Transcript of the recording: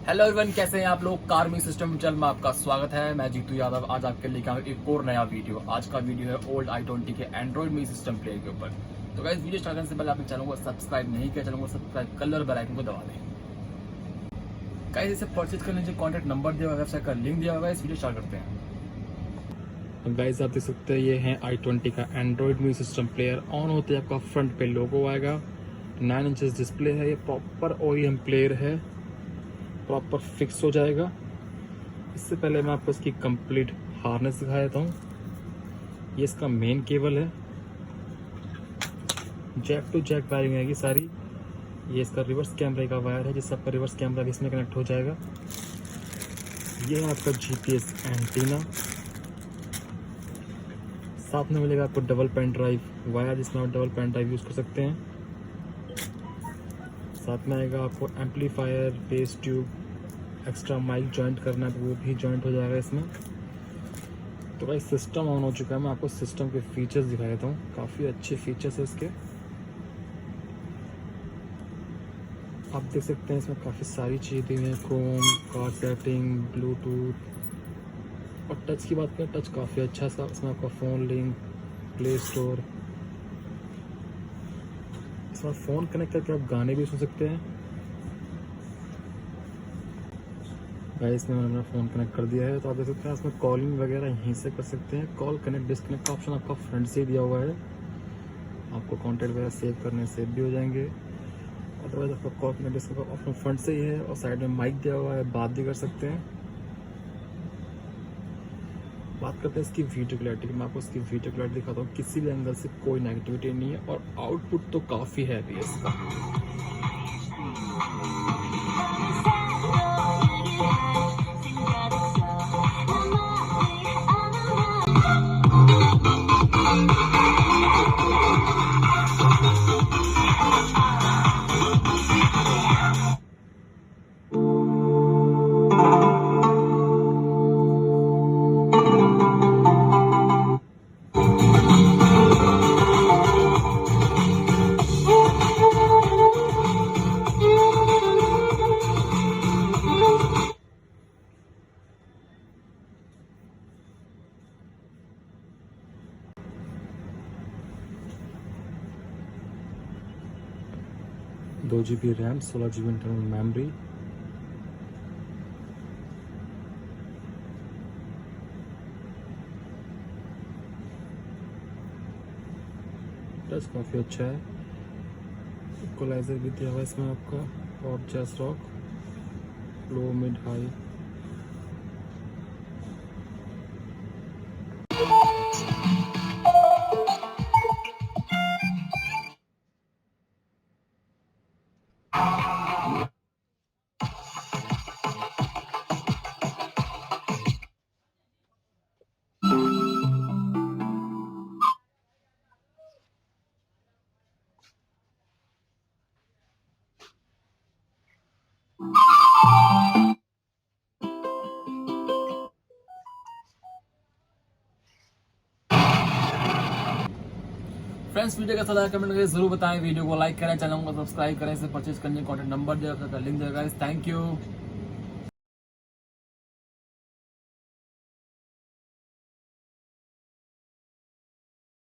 Hello everyone, कैसे हैं आप लोग। कार में सिस्टम चैनल में आपका स्वागत है। मैं जीतू यादव आज आपके लिए एक और नया वीडियो। आज का वीडियो है ओल्ड i20 के एंड्रॉइड में सिस्टम प्लेयर के ऊपर। तो गाइस, वीडियो स्टार्ट करने से पहले आपने चैनल को सब्सक्राइब नहीं किया, चैनल को सब्सक्राइब कर लो और बेल आइकन को दबा दें। गाइस, इसे परचेज करने के कॉन्टैक्ट नंबर दिया हुआ, वेबसाइट का लिंक दिया हुआ है। इस वीडियो स्टार्ट करते हैं। गाइस, आप देख सकते हैं ये है i20 का एंड्रॉइड में सिस्टम प्लेयर। ऑन होते ही आपका फ्रंट पे लोगो आएगा। 9 इंचेस डिस्प्ले है। ये प्रॉपर ओईएम प्लेयर है, प्रॉपर फिक्स हो जाएगा। इससे पहले मैं आपको इसकी कंप्लीट हार्नेस दिखा देता हूँ। ये इसका मेन केबल है, जैक टू जैक वायरिंग आएगी सारी। ये इसका रिवर्स कैमरे का वायर है, जिससे आपका रिवर्स कैमरा भी इसमें कनेक्ट हो जाएगा। ये है आपका जीपीएस एंटीना। साथ में मिलेगा आपको डबल पेन ड्राइव वायर, जिसमें आप डबल पेन ड्राइव यूज़ कर सकते हैं। साथ में आएगा आपको amplifier, bass tube, extra mic joint करना है तो वो भी जॉइंट हो जाएगा इसमें। तो भाई सिस्टम ऑन हो चुका है। मैं आपको सिस्टम के फीचर्स दिखा देता हूँ। काफ़ी अच्छे फीचर्स है इसके। आप देख सकते हैं इसमें काफ़ी सारी चीज़ें दी हुई हैं, क्रोम, कार सेटिंग, ब्लूटूथ। और टच की बात करें, टच काफ़ी अच्छा है इसमें। आपका फ़ोन लिंक, प्ले स्टोर, इसमें फ़ोन कनेक्ट करके आप गाने भी सुन सकते हैं। गाइस, मैंने अपना फ़ोन कनेक्ट कर दिया है, तो आप देख सकते हैं इसमें कॉलिंग वगैरह यहीं से कर सकते हैं। कॉल कनेक्ट डिस्कनेक्ट का ऑप्शन आपका फ्रंट से ही दिया हुआ है। आपको कॉन्टैक्ट वगैरह सेव करने सेव भी हो जाएंगे। अदरवाइज आपका कॉल कनेक्ट डिस्कनेक्ट का ऑप्शन फ्रंट से ही है, और साइड में माइक दिया हुआ है, बात भी कर सकते हैं। बात करते हैं इसकी वीडियो क्लैरिटी की। मैं आपको इसकी वीडियो क्लैरिटी दिखाता हूँ। किसी भी एंगल से कोई नेगेटिविटी नहीं है, और आउटपुट तो काफ़ी हैवी है इसका। दो GB RAM, 16 GB internal memory. Touch काफ़ी अच्छा है। इक्वलाइजर भी दिया हुआ है इसमें आपका, और जैस रॉक, लो, मिड, हाई। फ्रेंड्स, वीडियो कैसा लगा कमेंट करके जरूर बताएं। वीडियो को लाइक करें, चैनल को सब्सक्राइब करें। इसे परचेज करने का कॉन्टैक्ट नंबर दिया, लिंक देगा। Thank you.